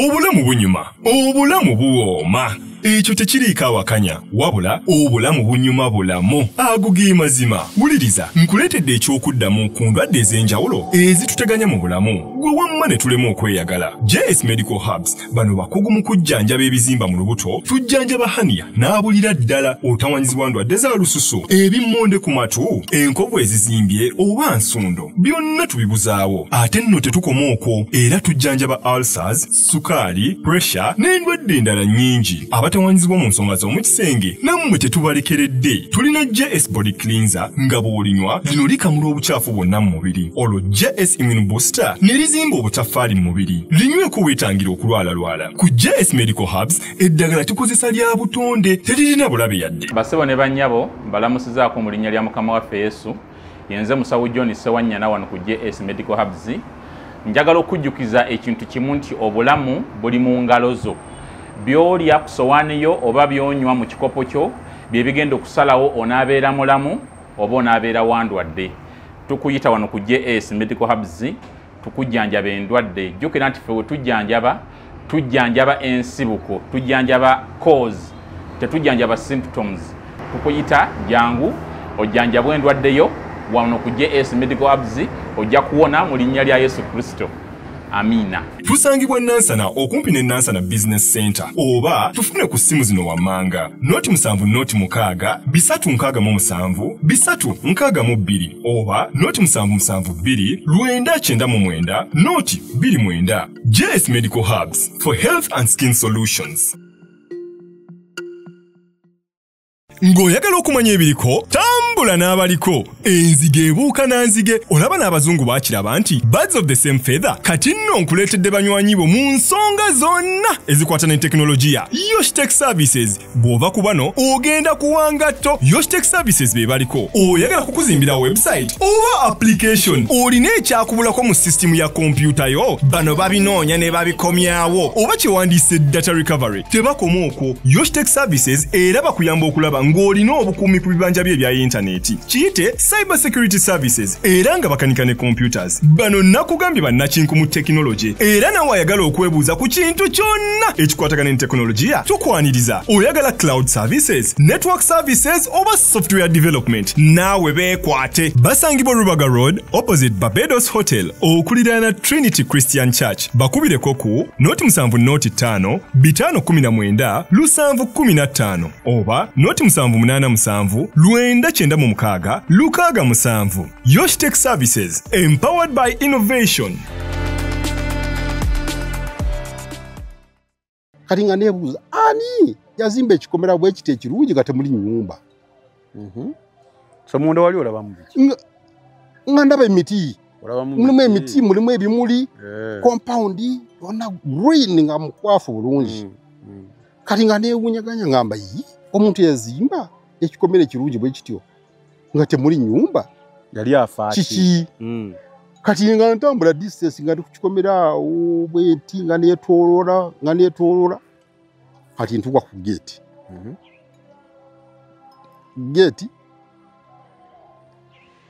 Obulamu bunyuma, obulamu buwooma. Ekyo tekiriiko awakanya, wabula obulamu bunyuma bulamu. Ago ge mazima. Wuliriza, nkuleetedde ekyokuddamu ku ndwadde ez'enjawulo ezituteganya mu bulamu. Gwe wamma ne tulema okweyagala. JS Medical Hubs bano bakugu mu kujjanjaba ebizimba mu lubuto, tujjanjaba hania n'abulira ddala otawanyizibwa ndwadde za lususu, ebimmonde ku matu, enkovu ezizimbye oba nsundo. Byonna tubibuzaawo. Ate nno tetukoma okwo, era tujjanjaba ulcers, sukaali, pressure n'endwadde endala nnyingi. Abatawanyizibwa mu nsonga z'omukisenge nammwe tetubalekeredde. Tulina JS Body Cleanser nga bw'olinywa lino likamula obucaafu bwonna mu mubiri. Olwo JS Immune Booster ne lizimba obutaffaali mu mubiri. Linyweko weetangira okulwalalwala. Ku JS Medical Hubs eddagala tukozesa lya butonde teririna bulabe yadde. Basebo ne bannyabo mbalamusizaako mu linnya lya Mukama waffe Yesu. Yenze Musawo John Sewanyana wano ku JS Medical Hubs. Njagala okujjukiza ekintu kimu nti obulamu buli mu ngalo zo. Byolya ku sowaani yo oba byonywa mu kikopo kyo bye bigenda okusalawo onaabeera mulamu oba onaabeera wandwadde. Tukuyita wano ku JS Medical Hubs tukujjanjaba endwadde. Jjukira nti ffe we tujjanjaba ensibuko, tujjanjaba cause, tetujjanjaba symptoms. Tukuyita jangu ojjanjabwa endwadde yo wano ku JS Medical Hubs ojja kuwona mu linnya lya Yesu Kristo. Amina. Tusangibwa Nansana okumpi ne Nansana Business Center oba tufune ku simu zino wammanga noti 7 noti 6 367 362 oba noti 772 999 noti 29. JS Medical Hubs for health and skin solutions. Ng'oyagala okumanya ebiriko tambula n'abaliko enzige ebuuka na nzige. Olaba n'abazungu baakiraba nti birds of the same feather. Kati nno nkuleetedde banywanyi bo mu nsonga zonna ezikwata ne tekinologiya. Yoshtech Services bw'ova ku bano ogenda kuwanga tto. Yoshtech Services be baliko. Oyagala kukuzimbira website oba application, olina ekyakubulako mu system ya kompyuta yo, bano babinoonya ne babikomyawo, oba kyewandiise data recovery. Tebakoma okwo. Yoshtech Services era bakuyamba okulaba ng'olina obukuumi ku bibanja bye ebya intaneti. Kiyite Cyber Security Services era nga bakanika ne computers. Bano nakugambye bannakinku mu technology era nawe ayagala okwebuuza ku kintu kyonna ekikwatagana ne technologiya, tukwaniriza. Oyagala cloud services, network services oba software development, naawe beekwate. Basangibwa Rubaga Road opposite Barbados Hotel okuliraana Trinity Christian Church. Bakubireko ku noti 7 noti 5 519 715 oba noti 787 996 667. Yoshtech Services, empowered by innovation. Kati nga neebuuza ani yazimba ekikomera bwe kiti ekirungi nga temuli nnyumba. So munda wali olaba mu biki? Nga ndaba emiti. Mulimu emiti, mulimu ebimuli, compound yonna green nga mukwafu bulungi. Kati nga neewunyaganya ngamba yi omuntu yazimba ekikomera ekirungi bwe kityo nga temuli nnyumba yali afaaki kiki. Kati nga ntambula distance nga tukikomera bweti nga neetooloola kati ntuuka ku gate. Gate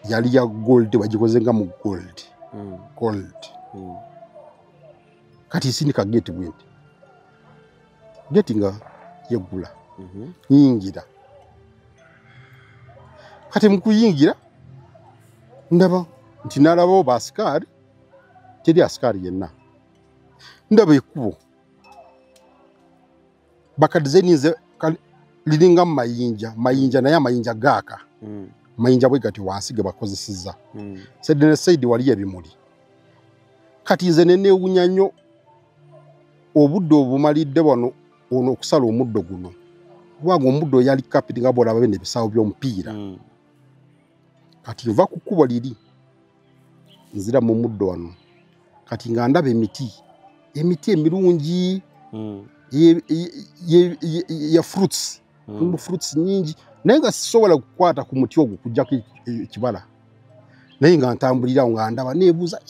yali ya gold, bagikoze nga mu gold. Kati sindika gate bwenti. Gate nga yeggula. Yingira. Kati mukuyingira ndaba nti nalaba oba asikari, teri asikari yenna. Ndaba ekkubo bakadizayinize liringa mayinja naye amayinja gaaka. Mayinja bwe gati wansi ge bakozesezza. Side ne side wali ebimuli. Kati nze ne neewunya nnyo obudde obumalidde wano ono okusala omuddo guno. Kubanga omuddo yali kapiti nga bw'olaba bene ebisaawo by'omupiira. Kati nva ku kkubo liri nzira mu muddo wano. Kati nga ndaba emiti emirungi ya fruits. Fruits nyingi naye nga sisobola kukwata ku muti ogwo kujjako ekibala. Naye nga ntambulirawo nga ndaba neebuuza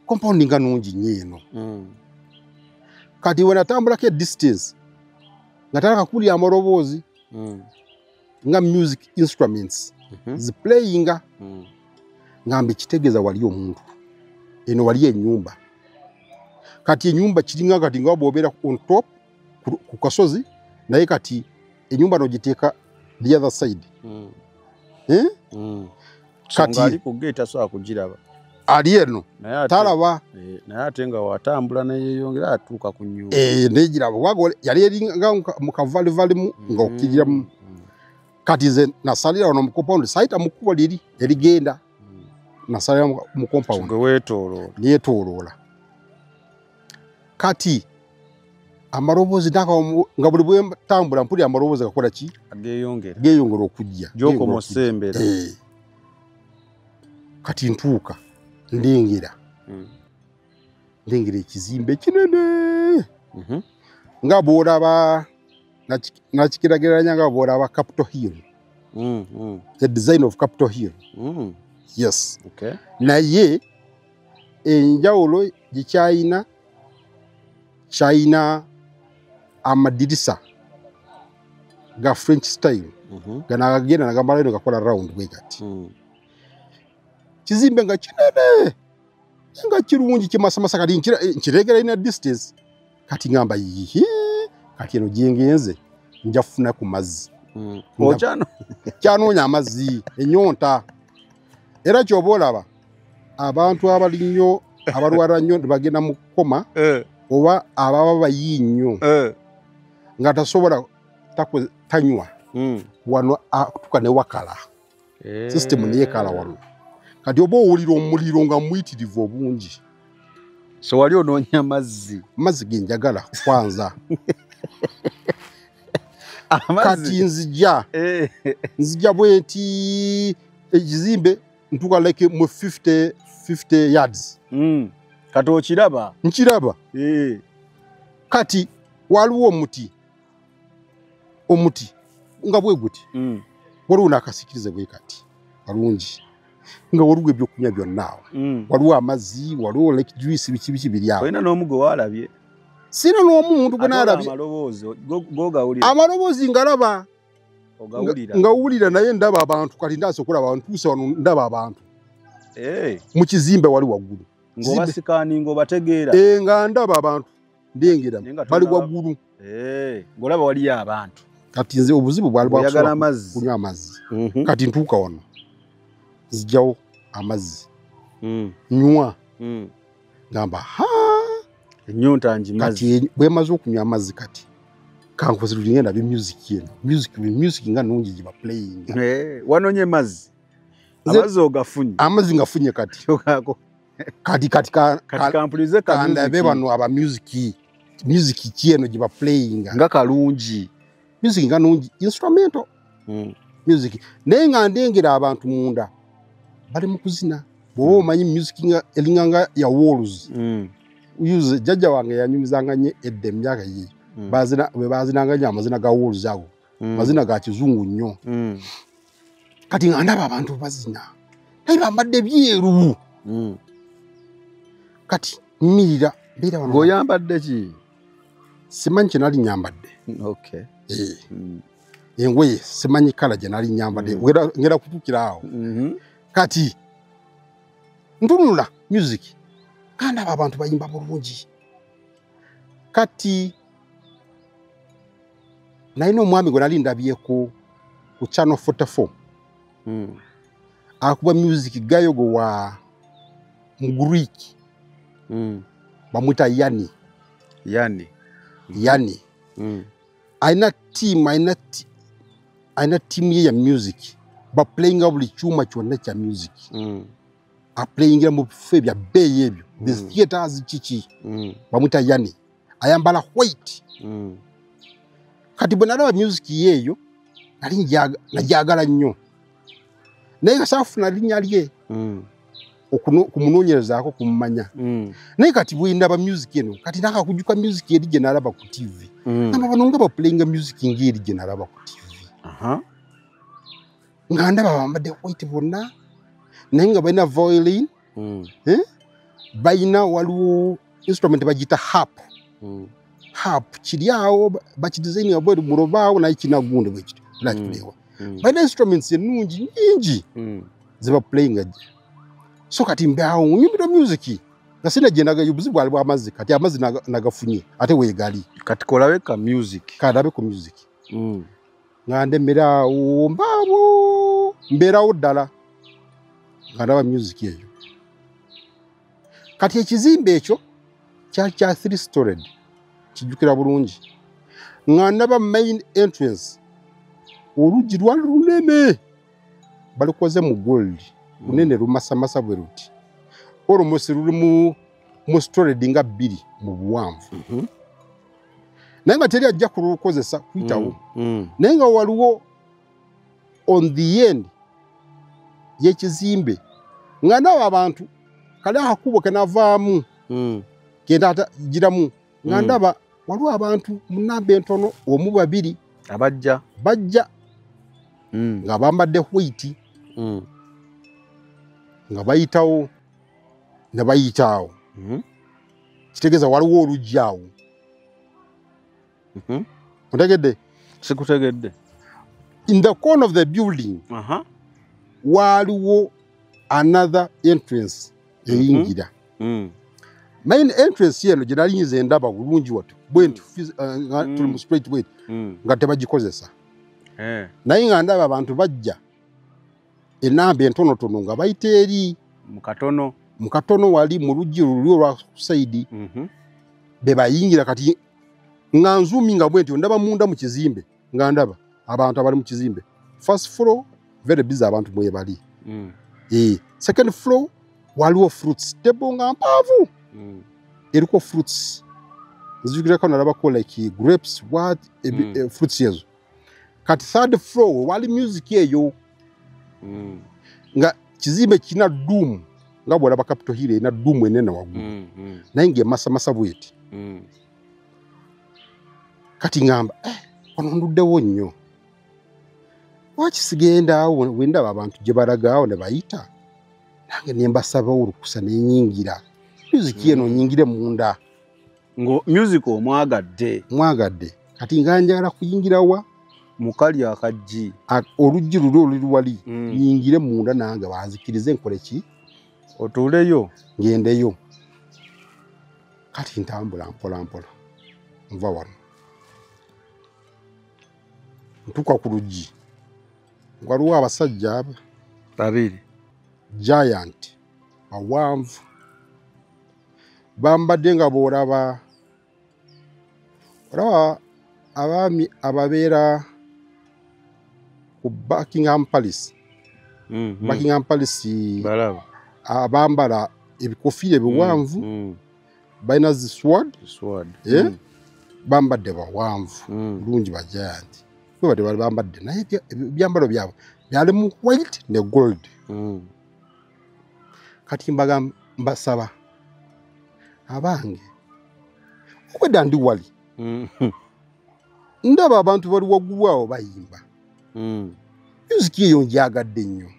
compound nga nungi nnyo eno. Kati we natambulako edistance nga talaka kuwulira amaloboozi nga music instruments ziplayinga ngamba ekitegeeza wali omuntu eno wali ennyumba. kati enyumba kiringa kati nga bobera on top ku kasozi naye kati enyumba no giteeka the other side kati ali ku gate aso akujiraba ali eno talaba naye ate nga watambula naye yongera atuuka ku nyumba negiraba wagole yali eringa mu kavali nga okijiramu kati ze nasalira ono mu compound saita mu kubo liri erigenda nasalira mu compound ngo wetoloola kati amarobozi nga buli bwe tambula mpuli amarobozi gakola ki geyongera okujja joko mosembera kati ntuuka ndengera ekizimbe kinene nga bwolaba nakikirageranya nga bwolaba Capitol Hill the design of Capitol Hill yes naye enjawulo gikyayina amadirisa ga French style ganagagenda nagambala eno gakola round bwe gati kizimbe nga kinene nga kirungi kimasamasa kati nkiregera ina distance kati ngamba yihi kati eno jengenze njafuna ku mazzi kyanoonya amazzi enyonta era kyoboolaba abantu abalinnyo abalwala nnyo bagenda mu koma oba ababa bayinnyo nga tasobola tanywa wano atuka ne wakala system neyekala wano kati oba owulira omuliro nga muyitirivu obungi so wali onoonya amazzi genjagala kwanza kati nzija bweti ekizimbe ntuka like mu 50 yards kati okiraba nkiraba kati waliwo omuti nga bwe guti waliwo nakasikirize bwe kati walungi nga waliwo ebyokunywa byonna waliwo amazzi waliwo like juice biki biri awo olina n'omugo walabye sina n'omuntu gwe nalabye amaloboozi ngalaba ngawulira naye ndaba abantu kati ndasokola abantu tuuse wano ndaba abantu mu kizimbe wali waggulu ng'obasikani ng'obategeera nga ndaba abantu ndengera bali waggulu ng'olaba waliyo abantu kati nze obuzibu bwali kunywa amazzi kati ntuuka wano zijjawo amazzi nywa ngamba enyonta njimazi kati bwemaze okunywa amazzi kati kankozera ngenda be music eno music nga nungi giba playing wanonye mazzi amazzi ogafunye amazzi ngafunye kati kati kampulize kandabe bano aba music kieno giba playing nga kalungi music nga nungi instrumental music naye nga ndengera abantu munda bali mu kuzina bo omanyi music nga elinganga ya walls use jajja wange yanyumizanga nye edde myaka ye bazinanga nya amazina ga walls ago mazina ga kizungu nnyo kati nga ndaba abantu bazina naye bambadde byeru kati mirira mbira wano ngoyambadde ki simanyi kye nali nyambadde engoye simanyi kala gye nali nyambadde ngera kutukira awo kati ntunula music kandi abantu bayimba bulungi kati nalina omwami gwe nali ndabyeko ku channel 44 akuba music gayogo wa Mugreek bamwita Yani aina team ye ya music ba playing buli chuma kyonna kya music playing mu bifo bya bay ebyo the theaters chichi bamwita Yani ayambala white kati bwe nalaba music yeyo nali najagala nnyo naye kasafuna linnya lye okumunoonyerezaako kumumanya naye kati bwendaba music eno kati nakakujuka music eri gye nalaba ku TV aba bano nga baplayinga music ngeri gye nalaba ku TV nga ndaba bambadde white bonna naye nga balina violin balina waliwo instrument bagita harp kiri awo bakidesigning abweru mulobaawo naye kinagunde bwe kiti nakikuleewa balina instruments ennungi nyingi ze baplayinga so kati mbawo nyumbira music nga sinagenda yubuzibu ali bw'amazzi kati amazzi nagafunye ate weegali kati kolabe ka music kadabe ku music nga ndemerawo mbaabo mbeerawo ddala nga ndaba music eyo kati ekizimbe ekyo kyali kya 3 storied kijjukira bulungi nga ndaba main entrance oluggi lwali lunene balikoze mu gold lunene lumasamasa bwe luti olumosi luli mu storied nga 2 mu buwanvu naye nga teri ajja kulukozesa kuyitawo naye nga waliwo on the end y'ekizimbe nga ndaba abantu kale akakubo kenavaamu kenda giramu nga ndaba waliwo abantu mu nnamba entono omu 2 bajja nga bambadde white nga bayitawo ne bayitaawo kitegeeza waliwo oluggi awo otegedde sikutegedde in the corner of the building waliwo another entrance eyingira main entrance yeno gye nalinyiza endaba bulungi watyo bwenti tuli mu straight way nga tebagikozesa naye nga ndaba abantu bajja enamba entonotono nga bayita eri mu katono wali mu luggi luli olwa saidi be bayingira kati nga nzumi nga bwenti ndaba munda mu kizimbe nga ndaba abantu abali mu kizimbe first floor very busy abantu mwe bali second floor waliwo fruits table nga mpaavu eriko fruits nzijukirako nalabako like grapes what fruits yezo kati third floor wali music eyo nga kizimbe kina doom nga bwalaba Capitol Hill ina doom enene waggulu naye ng'emasamasa bweti kati ngamba ono nduddewo nnyo waki sigenda awo wendaba abantu gye balaga awo ne bayita nange ne mbasaba olukusa n'enyingira music eno nyingire munda ngo music mwagadde kati nga njagala kuyingira wa mukali akajji oluggi luli wali nyingire munda nange banzikirize nkole ki otuuleyo ngendeyo kati ntambula mpola nva wano ntuuka ku luggi waliwo abasajja 2 giant bawanvu bambadde nga bw'olaba abaami ababeera ku Buckingham Palace Buckingham Palace abambala ebikofiira ebiwanvu balina zi sword bambadde bawanvu bulungi ba giant bwe bali bambadde naye ebyambalo byabwe byali mu white ne gold kati mbasaba abange okwedda ndi wali ndaba abantu bali waggulu awo bayimba music eyo njagadde nnyo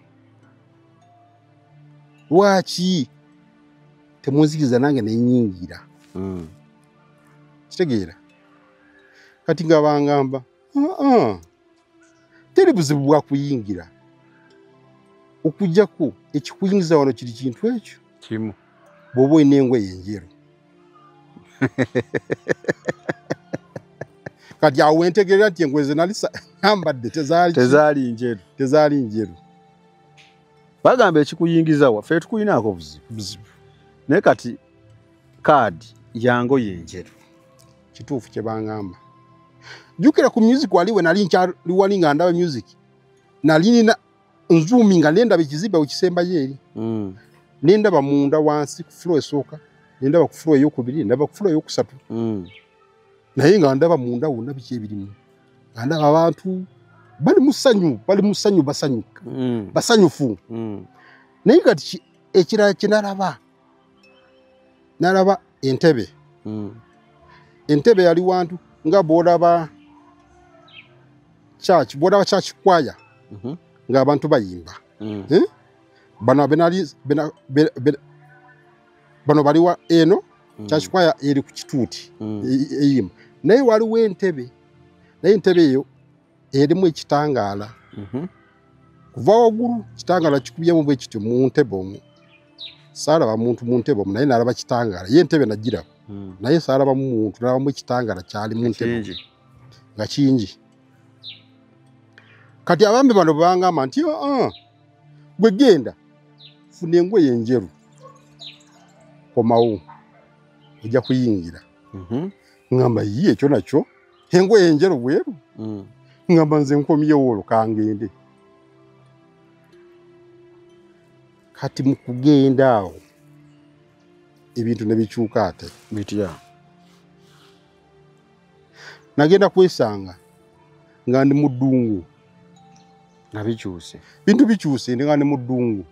lwaki temunzikiriza nange nenyingira kitegeera kati nga bangamba teri buzibu bwa kuyingira okujjaku ekikuyingiza wano kiri kintu ekyo kimu bw'oba olina engoye enjeru kati awo wentegerera nti engoye ze nali ambadde tezaali njeru bagamba ekikuyingiza wa ffe tukuyinaako buzibu naye kati kaadi yangoye enjeru kituufu kye bangamba jjukira ku music waliwe nali wali nga ndaba music nali nina nzumi nga nendaba ekizimbe wekisembayo eri nendaba munda wansi ku floor esooka nendaba ku floor ey'okubiri nendaba ku floor ey'okusatu naye nga ndaba munda wonna biki ebirimu nga ndaba abantu bali mu ssanyu basanyufu naye kati ekirala kye nalaba entebe yali wantu nga bw'olaba church kwaya ng'abantu bayimba bano baliwa eno church kwaya eri ku kituuti eyimba naye waliwo entebe naye entebe eyo erimu ekitangaala kuva waggulu kitangaala kikubyemu bwe kityo mu ntebe omwo Saraba muntu mu ntebe naye naraba kitangala ye ntebe nagira naye saraba muntu naraba mu kitangala kyali mu ntebe nga kingi kati abambe bano bangamba nti gwe genda funa engoye enjeru komawo ojja kuyingira ngamba yiye ekyo nakyo engoye enjeru bweru ngamba nze nkomyewo olwo kangende kati mu kugenda awo ebintu ne bikyuka ate bitya nagenda kwesanga nga ndi mu ddungu nabikyuse bintu bikyuse nga ndi mu ddungu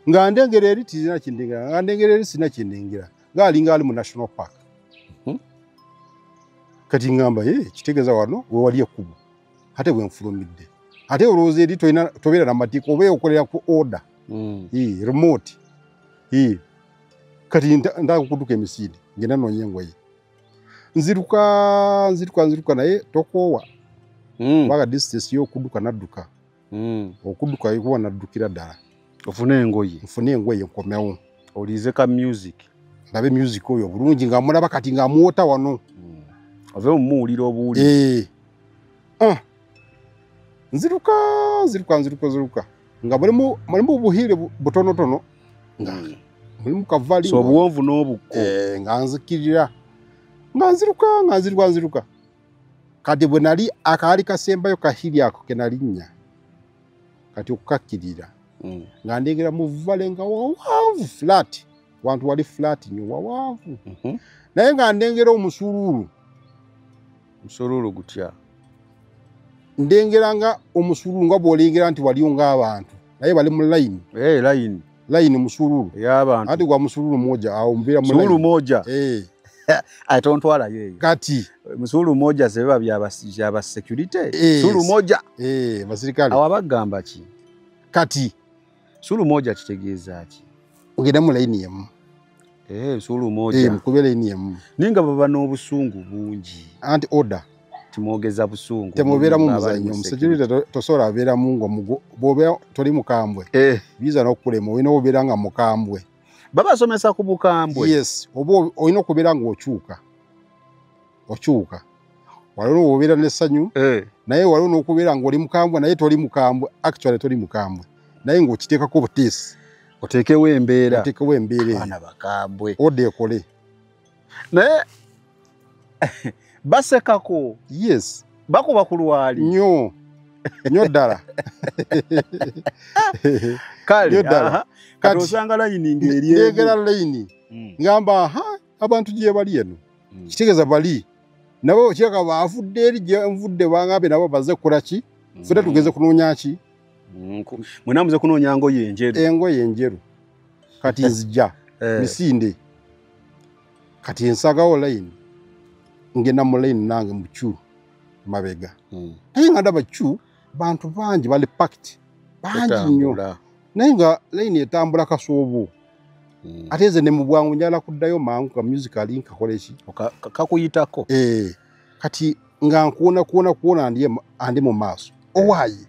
nga ndengera eri tizina kindengera nga ndengera eri sina kindengera ngaali ali mu national park kati ngamba kitegeeza wano we wali ekkubo ate bwe nfulumidde ate olowooza eri tobeera na matiiko oba okolera ku order remote kati ndanga kuduka emisinde ngenda noonya engoye nziruka naye tokoowa baga distance y'okuduka nadduka okuduka kuba naddukira ddala ofune engoye nkomewo olize ka music ndabe music oyo bulungi nga mulaba kati nga muwota wano ave omuwulira obuwuli nziruka nga mulimu obuhiire butonotono nga mulimu kavali so obuwonvu n'obukko nga nzikirira nga nziruka kati bwe nali akaali kasembayo kahiri ako ke nalinnya kati okukakkirira nga ndengera mu vale nga wawanvu flat wantu wali flat nnyo wawanvu naye nga ndengera omusululu gutya ndengera nga omusululu nga bw'olengera nti waliyo ng'abantu naye bali mu layini musululu y'abantu ati gwa musululu moja awo mbeera mu musululu moja tontwalayo eyo kati musululu moja sebeba byaba security musululu moja basirikale awo abagamba ki kati musululu moja kitegeeza ki ogenda mu layini yemu musululu moja mukube layini yemu ninga baba n'obusungu bungi anti order timwogeza busungu temubeera mu muzanyo security tosobola abeeramu ngo bw'obeera toli mukambwe biza n'okulema olina obeera nga mukambwe babasomesa ku bukambwe yes oba olina okubeera nga okyuka waliwo obeera n'essanyu naye waliwo n'okubeera nga oli mukambwe naye toli mukambwe actually toli mukambwe naye ng'okiteekako buteesi oteekewo embeera abaana bakambwe odde ekole naye basekako yes bakuba ku lwali nnyo ddala kale kati osanga layini ng'eryegera layini ngamba abantu gye bali eno kitegeeza bali nabo kiraka baavudde eri gye nvudde bangambe nabo baze kukola ki ffe tugeze kunoonya ki mwena muze kunoonya engoye enjeru kati nzija misinde kati ensagawo layini ngenda mu layini nange mucu mabega naye nga ndaba cu bantu bangi bali packed bangi nnyo naye nga layini etambula kasoobo ate nze ne mu bwangu njala kuddayo mangu ka musicali nkakola eki kakuyitako kati nga nkuwona andi mu maaso owaayi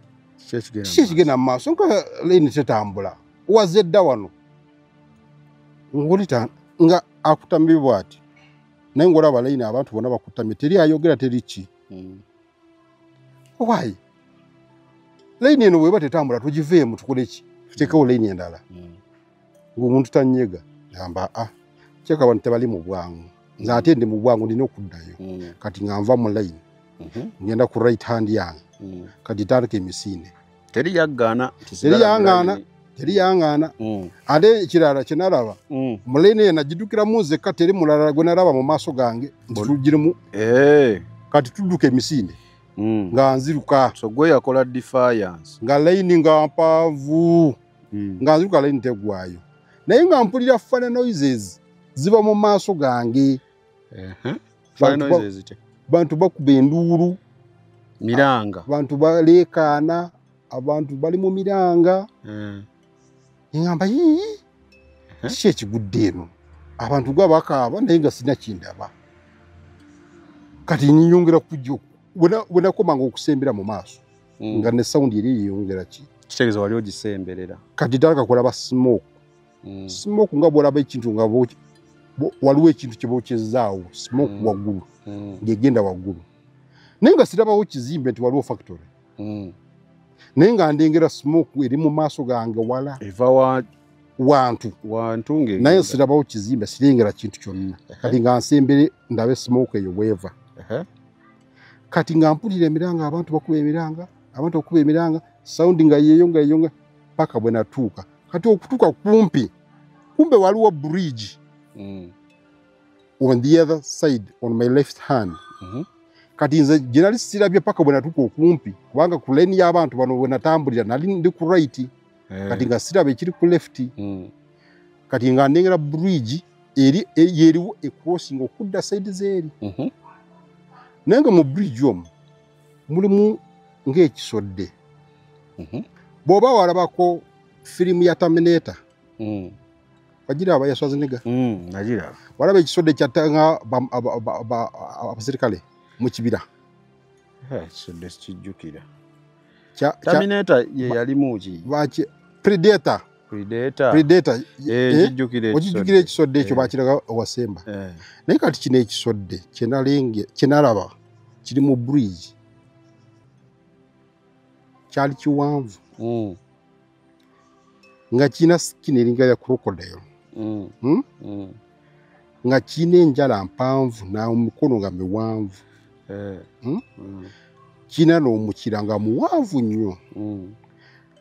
kiki ekigenda mu maaso nga layini tetambula owaze dda wano ngulita nga akutamibwa ati naye ng'olaba layini abantu bonna bakutamye teri ayogera teri ki owaayi layini eno bweba tetambula tugiveemu tukole ki tuteekewo layini endala ng'omuntu tanyega gamba kyeka abantu tebali mu bwangu nze ate ndi mu bwangu ndina okuddayo kati nga nva mu layini ngenda ku right hand yange kati tandika emisinde teriyangaana ate ekirala kye nalaba mu layini eyo nagidukiramu nzekka teri mulala gwe nalaba mu maaso gange nti tugirimu kati tudduka emisinde nga nziruka gwe yakola defiance nga layini nga mpanvu nga nziruka layini tegwayo naye nga mpulira fana noises ziba mu maaso gange bantu bakuba enduulu miranga bantu baleekaana abantu bali mu miranga ngamba kiki ekigudde eno abantu gwa bakaaba naye nga sina kindaba kati ninyongera kujja bwe nakomanga okusembera mu maaso nga ne sawundi eri yeyongera ki kitegeeza wali ogisemberera kati ddala kakola ba smoke smoke nga bwolaba ekintu nga waliwo ekintu kye bookyezaawo smoke waggulu ng'egenda waggulu naye nga sirabawo kizimbe nti waliwo factory naye nga ndengera smoke eri mu maaso gange wala eva wantu naye sirabawo kizimbe sirengera kintu kyonna kati nga nsembere ndabe smoke eyo bweva kati nga mpulira emiranga abantu bakuba emiranga saundi nga yeyo paka bwe natuuka kati okutuuka kumbe waliwo bridge on the other side on my left hand kati nze gye sirabye paka bwe natuuka okumpi kubanga ku lane y'abantu bano bwe natambulira nali ndi ku right kati nga siraba ekiri ku left kati nga ndengera bridge yeriwo ecrossing okudda side zeeri naye nga mu bridge omwo mulimu ng'ekisodde bw'oba walabako firimu ya Terminator wagiraba ya Schwarzenegger nagiraba walaba ekisodde kyattanga abaserikale mu kibira ekisodde sikijjukira Terminator ye yalimu ki Predator okijjukira ekisodde ekyo bakiraga owasemba naye kati kino ekisodde kyenalaba kiri mu bridge kyali kiwanvu nga kirina sikini eringa ya crocodile nga kirina enjala mpanvu n'omukono nga miwanvu kirina n'omukira nga muwanvu nnyo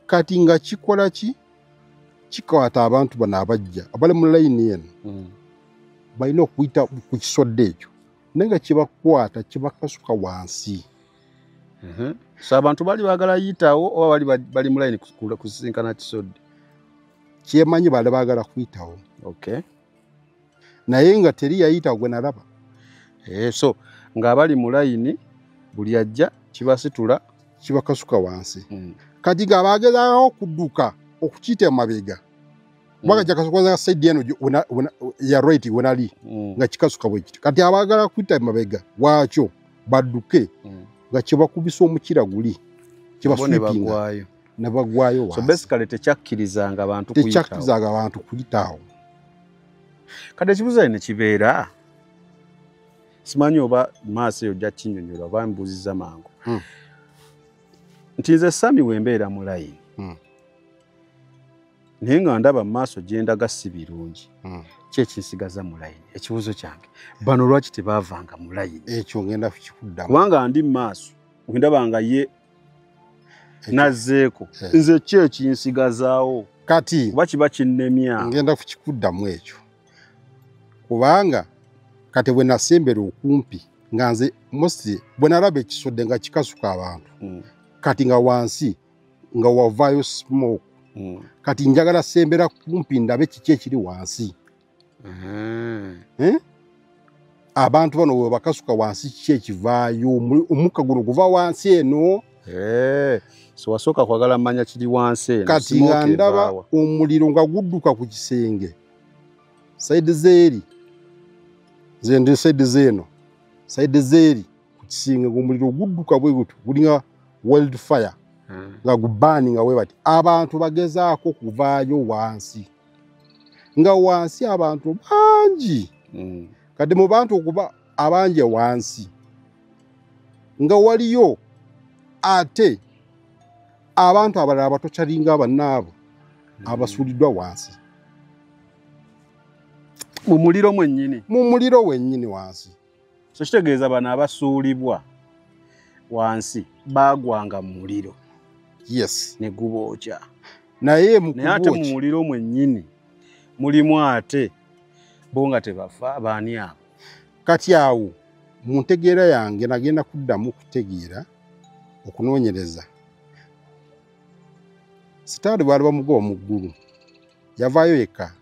kati nga kikola ki kikwata abantu bano abajja abali mu layini eno balina okuyita ku kisodde ekyo naye nga kibakwata kibakasuka wansi so abantu bali baagala yitawo oba bali mu layini kusisinkana kisodde kyemanyi bali baagala kuyitawo naye nga teri yayita gwe nalaba so ng'abali mu layini buli ajja kibasitula kibakasuka wansi kati nga bagezaako okudduka okukiyita emabega kubanga kyakasuka saidi eno ya right wenali nga kikasuka bwe kiti kati abaagala kuyita emabega waakyo badduke nga kyebakubisa omukira guli kibaswipinga ne bagwayo wansi so basically tekyakkirizanga abantu kuyitaawo kati ekibuuzo ne kibeera simanyi oba maaso eyo ojja kinnyonnyola oba mbuuziza mangu nti nze Sami wembeera mu layini naye nga ndaba mu maaso gye ndaga si birungi ki ekinsigaza mu layini ekibuuzo kyange bano lwaki tebaavanga mu layini ekyo ngenda kukikuddamu kubanga ndi mu maaso wendaba nga ye nazzeeko nze ki ekinsigazaawo kati kuba kiba kinnemya ngenda kukikuddamu ekyo kubanga kati bwe nasembera okumpi nga nze mosi bwe nalaba ekisodde nga kikasuka abantu kati nga wansi nga wavaayo smoke kati njagala sembera kumpi ndabe kiki ekiri wansi abantu bano bwe bakasuka wansi kiki ekivaayo omukka guno guva wansi eno so wasooka kwagala mmanya kiri wansi eno kati nga ndaba omuliro nga gudduka ku kisenge saidi zeeri zende saidi zeeno saidi zeeri ku kisenge ng'omuliro gudduka bwe gutyo gulinga wildfire nga gubaani nga webati abantu bagezaako kuvaayo wansi nga wansi abantu bangi kati mu bantu okuba abangi wansi nga waliyo ate abantu abalala abatokyalinga abannaabo abasuuliddwa wansi mu muliro wennyini wansi so kitegeeza bano abasuulibwa wansi baagwanga mu muliro yes ne gubookya naye ate mu muliro mwennyini mulimu ate bo nga tebafa baani abo kati awo mu ntegeera yange nagenda kuddamu kutegeera okunoonyereza sitaani baali bamugoba mu ggulu yavaayo yekka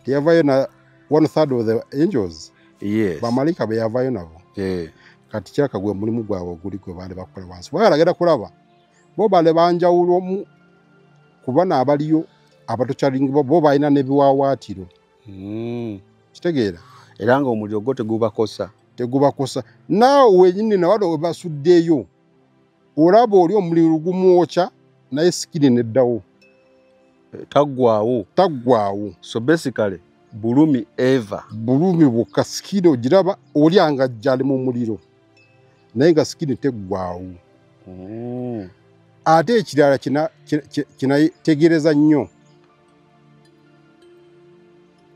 teyavaayo na 1/3 of the angels bamalayika be yavaayo nabo kati kiraka gwe mulimu gwabwe oguli gwe baali bakola wansi bagenda kulaba bo baali banjawulo kuba n'abaliyo abatokyalinga bo balina n'ebiwaawaatiro kitegeera era nga omuliro gwo tegubakosa naawe wenyini nawado we basuddeeyo olaba oli omuliro gumwokya naye sikiri neddawo taggwaawo. So basically bulumi ever. Bulumi bwokka sikini ogiraba oli angajja ali mu muliro naye nga sikini teggwaawo. Ate ekirala kinategereza nnyo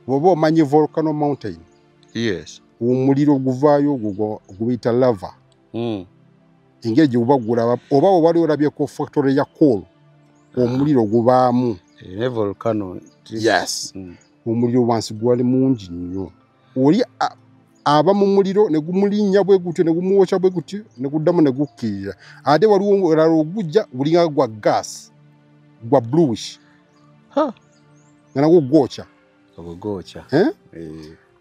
bw'oba omanyi volcano mountain. Yes. Omuliro guvaayo gubiyita lava. Engeri gye buba gulaba oba wali olabyeko factory ya coal omuliro gubaamu. Volcano. Yes. Omuliro wansi gwali mungi nnyo. Oli aba mu muliro ne gumulinnya bwe gutyo ne gumuwosha bwe gutyo ne guddamu ne gukkirira. Ate waliwo olala ogujja bulinga gwa gas gwa bluish. Nga nagwo gwokya.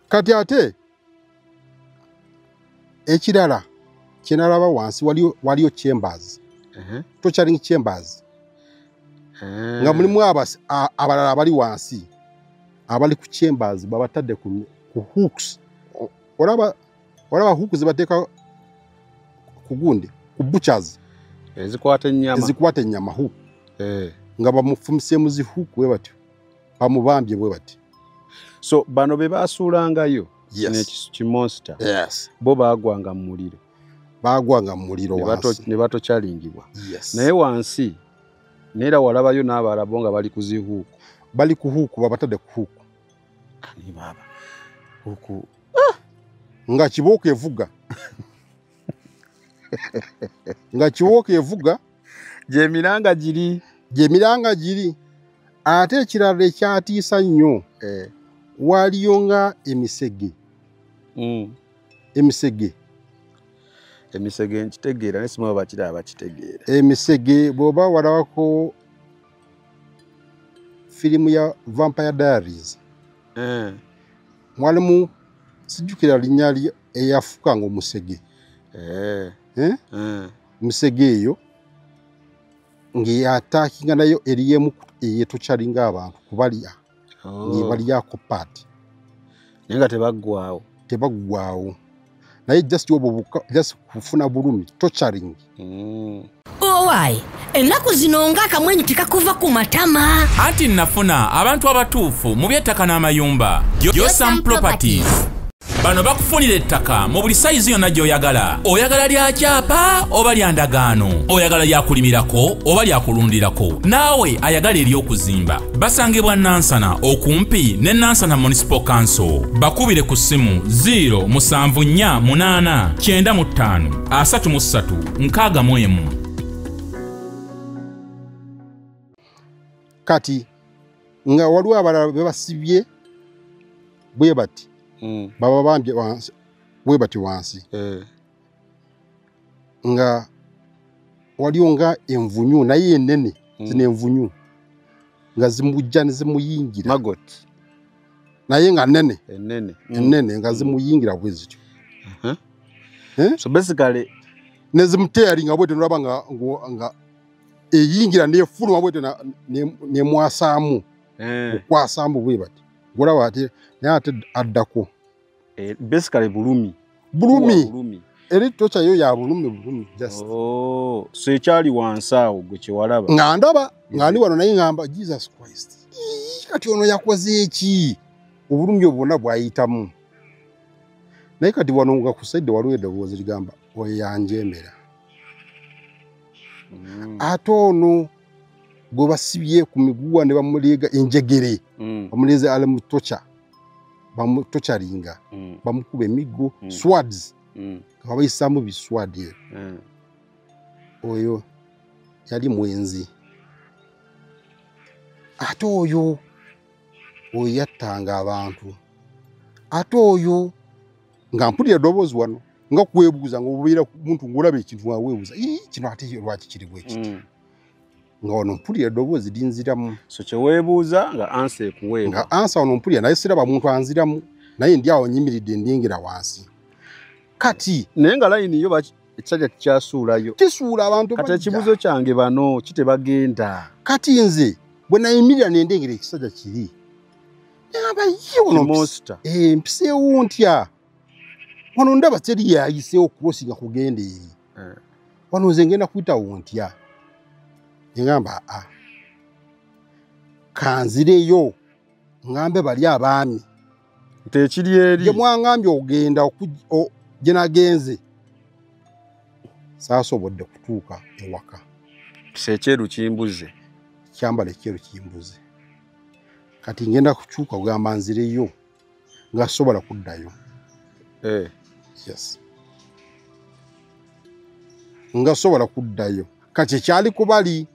Kati ate ekirala kinalaba wansi waliyo chambers. Torturing chambers. Nga mulimu abalala abali wansi abali ku chambers babatadde ku hooks. Olaba hooks bateeka ku gundi ku butchers ezikwata ennyama hook. Nga bamufumuseemu zi hook bwe batyo bamubambye bwe batyo. So bano be basuulangayo monster. Yes. Bo bagwanga mu muliro. Wansi. Ne batokyalingibwa. Yes. Naye wansi neera walabayo n'abalabo nga bali ku zihuuku. Bali ku huuku babatadde ku huuku. Ani baba. Huuku. Nga kibooko evuga. Gye emiranga giri. Ate ekirala ekyatiisa nnyo waliyo nga emisege. Emisege nkitegeera nesimu bakiraba bakitegeera. Emisege bw'oba walabako firimu ya Vampire Diaries. Mwalimu sijjukira linnya eyafukanga omusege. Musege eyo ng'eyataakinga nayo eriyemu eyetokyalinga abantu kubalya. Ng'ebalyako paati. Naye nga tebaggwaawo. Naye just kufuna bulumi torturing. Owaayi ennaku zino ng'akamwenyu tekakuva ku matama. Anti nafuna abantu abatuufu mu by'ettaka n'amayumba. Yosam Properties. Bano bakufunira ettaka mu buli sayizi yonna gy'oyagala. Oyagala lya kyapa oba lya ndagaano. Oyagala lya kulimirako oba lya kulundirako. Naawe ayagala ery'okuzimba. Basangibwa Nansana okumpi ne Nansana Municipal Council. Bakubire ku ssimu 0748533 Kati nga waliwo abalala be basibye bwe bati. Baba bambye wansi bwe bati wansi. Nga waliyo nga envunyu naye enene zino envunyu nga zimujja ne zimuyingira. Maggot. Naye nga nene. Enene nga zimuyingira bwe zityo. So basically ne zimuteyali nga bwete nolaba nga eyingira nefuluma bwete ne mwasaamu. Okwasambu bwe bati. Golaba ate naye ate addako. Basically bulumi. Eri tocha yo ya bulumi just. So ekyali wansawo gwe kyewalaba. Nga ndaba nga ndi wano naye ngamba Jesus Christ. Kati ono yakoze eki? Obulumi obwonna bwayitamu. Naye kati wano nga kusaidde waliwo eddoboozi ligamba oyo yanjemera. Ate ono gwe basibye ku miguwa ne bamuleega enjegere. Bamuleeze ale mutocha. Bamutochalinga. Bamukuba emiggo. Swords. Babayisamu biswadi. Oyo yali mwenzi. Ate oyo yattanga abantu. Ate oyo nga mpulira eddoboozi wano nga kwebuuza ng'obubeera muntu ng'olaba ekintu nga weebuuza kino ate lwaki kiri bwe kiti. Nga wano mpulira eddoboozi linziramu. So kyeweebuuza nga ansa ekuweebwa. Nga ansa wano mpulira naye siraba muntu anziramu naye ndi awo nyimiridde ndengera wansi. Kati naye nga layini yo ekisajja kikyasuulayo. Kisuula abantu kati ekibuzo kyange bano kitebagenda. Kati nze bwe nayimirira ne ndengera ekisajja kiri. Ngamba ye wano monster. Mpiseewo ntya. Wano ndaba teri yayiseewo kulosinga kugenda eri. Wano nze ngenda kuyitawo ntya. Ngamba kanzireyo ngambe bali abaami tekiri eri je mwangambye ogenda je nagenze saasobodde kutuuka ewaka sekyeru kimbuze kyambala ekyeru kimbuze kati ngenda kukyuka ogamba nzireyo nga sobola kuddayo yes nga sobola kuddayo kati kyali kubali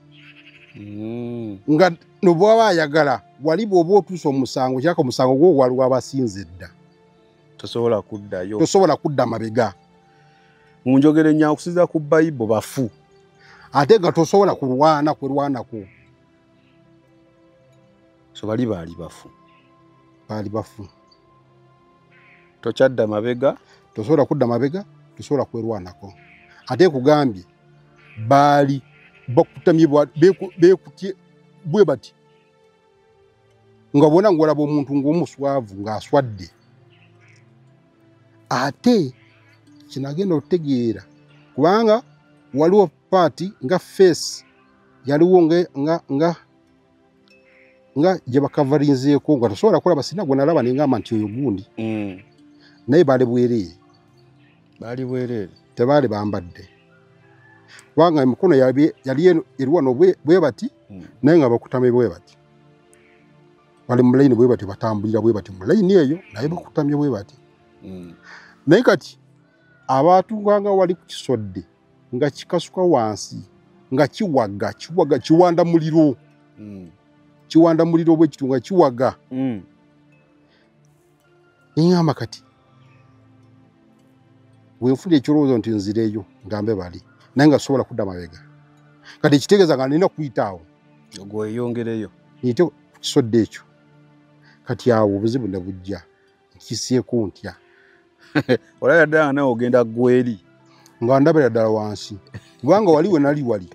nga nobwa ayagala wali bwoba otuusa omusango kyaka omusango gwo waliwo abasinze dda tosobola kuddayo tosobola kudda mabega mu njogero ennyankusiza ku Bayibo bafu ate nga tosobola kulwanako so bali bafu tokyadda mabega tosobola kudda mabega tosobola kwerwanako ate kugambye baali bakutamye bekutye bwe bati nga bona ngolaba omuntu ng'omuswavu ng'aswadde ate kinagenda otegeera kubanga waliwo paati nga face yaliwo nga gye bakavarinzeeko nga tosobola kulaba sina gwe nalaba nengamba nti oyo gundi naye baali bwereere tebaali bambadde kubanga emikono yali eriwano bwe bati naye nga bakutamye bwe bati bali mu layini bwe bati batambulira bwe bati mu layini eyo naye bakutamye bwe bati naye kati abantu nga wali ku kisodde nga kikasuka wansi nga kiwaga kiwanda muliro bwe kitunga kiwaga ingamba kati wenfuna ekirowoozo nti nzireyo ngambe bali naye nga sobola kudda mabega kati ekitegeeza nga nina kuyitaawo gweyongereyo niyite ku kisodde ekyo kati awo obuzibu ne bujja nkiseeko ntya olabira ddala nga nawe ogenda gweri nga ndabira ddala wansi kubanga wali we nali wali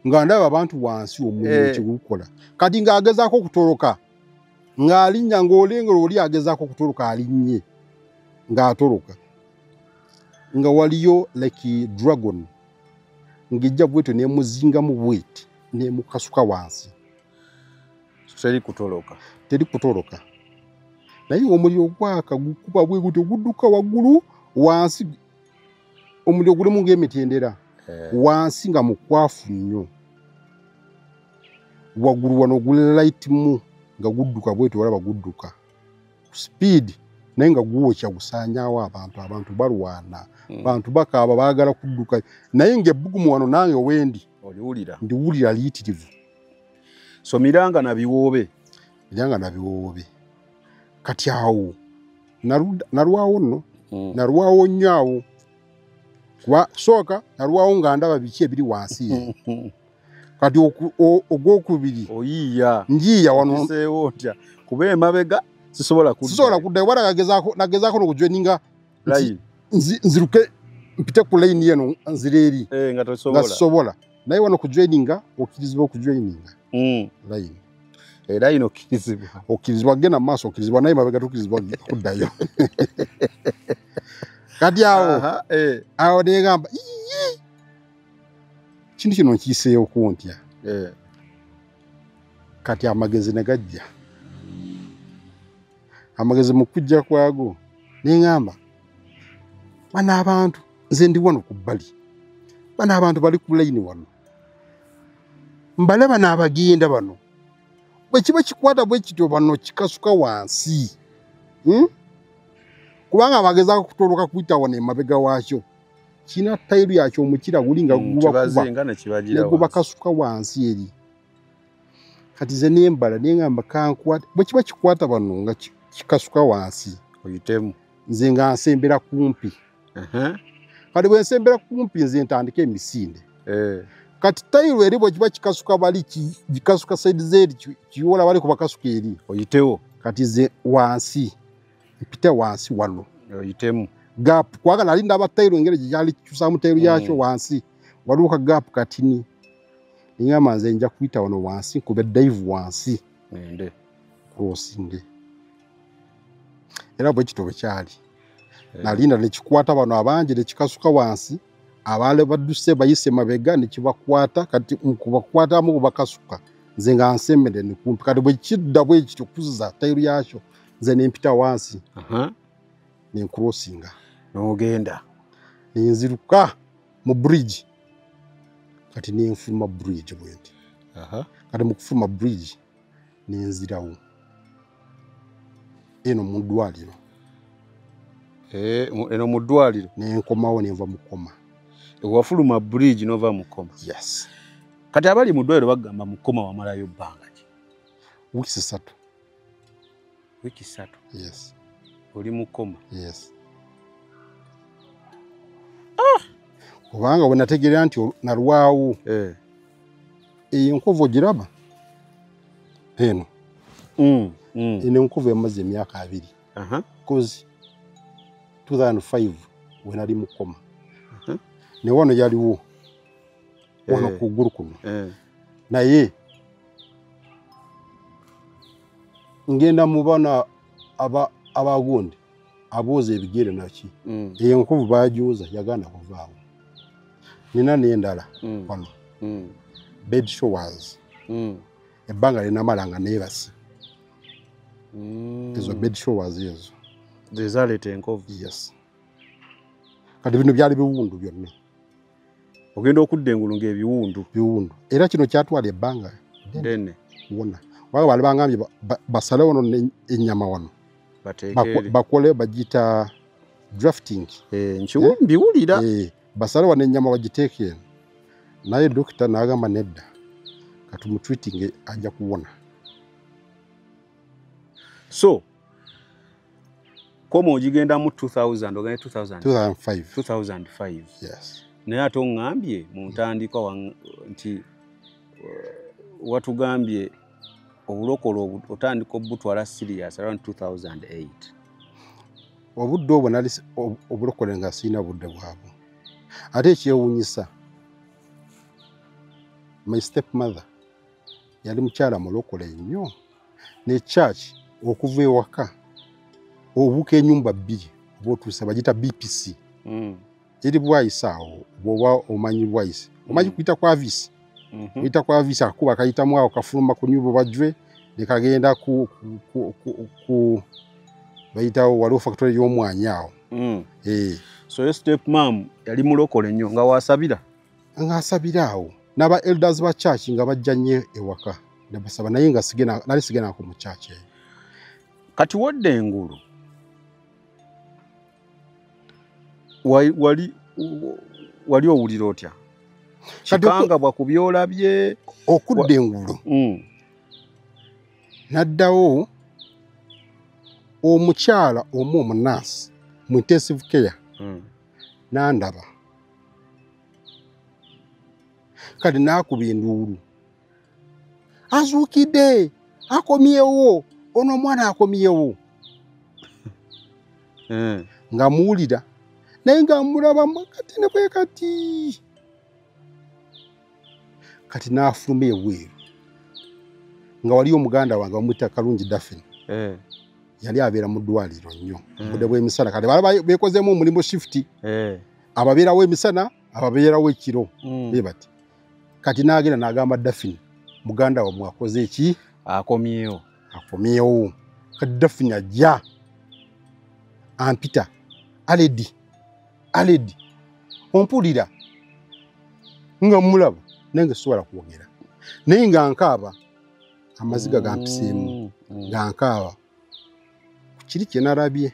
nga ndaba abantu wansi omulimu kigukola kati ng'agezaako okutoloka ng'alinnya ng'olengera oli agezaako okutoloka alinnye ng'atoloka nga waliyo like dragon ng'ejja bwetyo nemuzingamu bweti nemukasuka wansi teri kutoloka naye omuliro gwaka gukuba bwe gutyo gudduka waggulu wansi omuliro gulimu ng'emitendera wansi nga mukwafu nnyo waggulu wano gulaitimu nga gudduka bwetyo walaba gudduka speed naye nga guwokya gusaanyaawo abantu balwana bantu bakaaba baagala kudduka naye ng'ebbugumu wano nange wendi ndiwulira liyitirivu so miranga na biwoobe kati awo nalwawo nno nalwawo nnyo awo sooka nalwawo nga ndaba biki ebiri wansi kati ogwokubiri oyiiya njiiya wano kuba emabega sisobola kudda wala nagezaako n'okujweninga nziruke mpite ku layini eno nzireeri nga sisobola naye wano kujweninga okkirizibwa okujweninga layini layini okkirizibwa genda mu maaso okkirizibwa naye mabega tukkirizibwa kuddayo kati awo negamba kintu kino nkiyiseeyoku ntya kati amagezi ne gajja amagezi mu kujja kwago neŋŋamba bano abantu nze ndi wano ku bbali bano abantu bali ku layini wano mbale bano abagenda bano bwe kiba kikwata bwe kityo bano kikasuka wansi kubanga bagezaako kutoloka kuyita wano emabega waakyo kina tayiru yakyo omukira guli nga guba kasuka wansi eri kati ze nembala neŋŋamba kankwata bwe kiba kikwata bano nga kikasuka wansi oyitemu nze nga nsembera kumpi kati bwe nsembera kumpi nze ntandika emisinde kati tayiru eri bwe kiba kikasuka bali kikasuka saidi zeri kiwola bali ku bakasuka eri oyitewo kati ze wansi mpite wansi wano oyitemu gap kwaga nali ndaba tayiru engeri gyali kikyusaamu tayiru yakyo wansi waliwo ka gap katini niŋŋamba nze nja kuyita wano wansi nkube dive wansi crossing era bwe kito bwe kyali nalinda nekikwata bano abangi nekikasuka wansi abaale badduse bayise mabega nekibakwata kati nkubakwatamu bakasuka nze nga nsembedde ne kumpi kati bwe kidda bwe kityo kuzuza tayiru yakyo nze ne mpita wansi ne crossinga n'ogenda ne nziruka mu bridge kati ne nfuluma bridge bwenti kati mu kufuluma bridge ne nzirawo eno mu ddwaliro eno mu ddwaliro ne nkomawo ne nva mu koma wafuluma bridge nova mu koma. Yes. Kati abali mu ddwaliro bagamba mu koma wamalayo bbanga ki? Wiki 3. Wiki 3. Yes. Oli mu koma. Yes. Kubanga bwe nategeera nti nalwawo eyo nkovu giraba eno eno nkovu yamaze emyaka 2 because 2005 we nali mu koma ne wano yaliwo wano ku ggulu kuno naye ngenda mu bana abagundi abooza ebigere naki eyo nkovu bajuuza yaganda kuvaawo nina n'endala wano bed showers ebbanga linamalanga neebasi ezo bed showers ezo zezaleeta enkovu. Yes. Kati bino byali biwundu byonna ogenda okudda engulu ng'ebiwundu era kino kyatwala ebbanga ddene wonna waba bali bangambye basale wano ennyama wano bakole bagita drafting mbiwulira basale wano ennyama bagiteeke eno naye dokita n'agamba nedda kati mutreating ajja kuwona. So koma ogigenda mu 2000 ogenda 2005. Yes. Naye ate oŋŋambye mu ntandikwa nti watugambye obulokole otandika obutwala serious around 2008. Obudde obwo nali obulokole nga sirina budde bwabwo. Ate ekyewuunyisa my stepmother yali mukyala mulokole nnyo ne church okuva ewaka obuka ennyumba 2 bw'otuusa bagita BPC eri bwayisa awo bw'oba omanyi bwayisa omanyi kuyita kwa visi kuyita kwa visi akuba kayitamu awo kafuluma ku nyubo bajwe ne kagenda ku bayitawo waliwo factory y'omwanya awo. So your step mom yali mulokole nnyo nga wasabira awo n'aba elders ba church nga bajja nnyo ewaka ne basaba naye nga nali sigena ku mu church eyo. Kati wodde engulu wali owulira otya? Kikanga bwa kubyolabye okudda engulu naddawo omukyala omunansi mu intensive care nandaba kati nakuba enduulu azuukidde akomyewo ono omwana akomyewo nga muwulira naye nga mulaba kati ne bwe kati n'afuluma ebweru nga wali omuganda wange bamuyita Kalungi Daphne yali abeera mu ddwaliro nnyo budde bw'emisana kati bala beekozeemu omulimu shift ababeerawo emisana ababeerawo ekiro bati kati n'agenda n'agamba Daphne muganda wa mwakoze eki akomyewo kati Daphne ajja ampita aledi ompulira nga mulaba nange sobola kwogera naye nga nkaaba amaziga gampiseemu nga nkaaba kiri kye narabye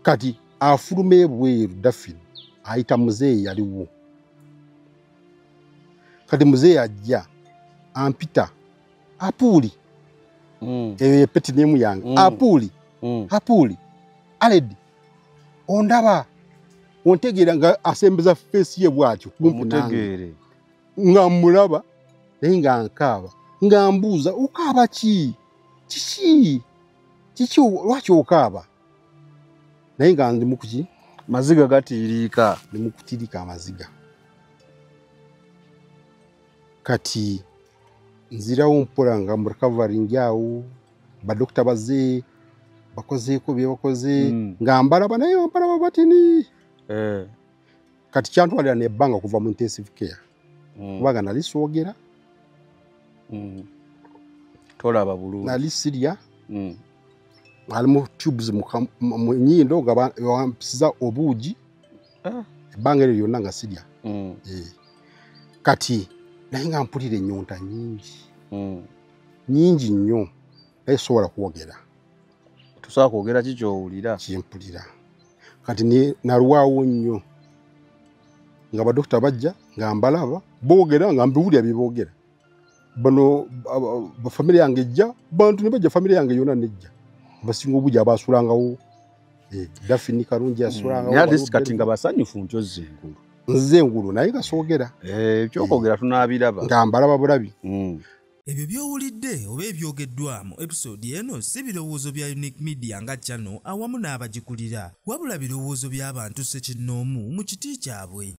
kati afuluma ebweru Daphne ayita muzeeyi yaliwo kati muzeeyi ajja ampita apuuli eyo peti nemu yange apuuli aledi ondaba ontegeera nga asembeza feesi ye bw'atyo kumpi nange nga mulaba naye nga nkaaba nga mbuuza okaaba kiki lwaki okaaba naye nga ndi mukuki maziga gatiiriika ndi mukutiirika amaziga kati nzirawo mpola nga mu recovering awo badokita bazee bakozeeko bye bakoze nga mbalaba naye mbalaba batini kati kyantwalira nebbanga kuva mu intensive care kubanga nali soogera tolaba bulungi nali sirya ali mu tubes mu nyindo nga bampisiza obuugi ebbanga eryo lyonna nga sirya kati naye nga mpulira ennyonta nyingi nnyo naye sobola kwogera tusobola kwogera kikyowulira kimpulira kati nalwawo nnyo nga badokita bajja nga mbalaba boogera nga mbiwulira bye bano bafamile yange ejja bantu ne bajja famile yange yonna nejja basinga obuugi abasulangawo Dafini Karungi asulangawo naye kati nga basanyufu nti nze engulu naye gasoogera kyokwogera tunaabiraba nga mbalaba bulabi ebyo byowulidde oba ebyogeddwa mu episode eno si birowoozo bya Unique Media nga channel awamu n'abagikulira wabula birowoozo by'abantu ssekinnoomu mu kiti kyabwe.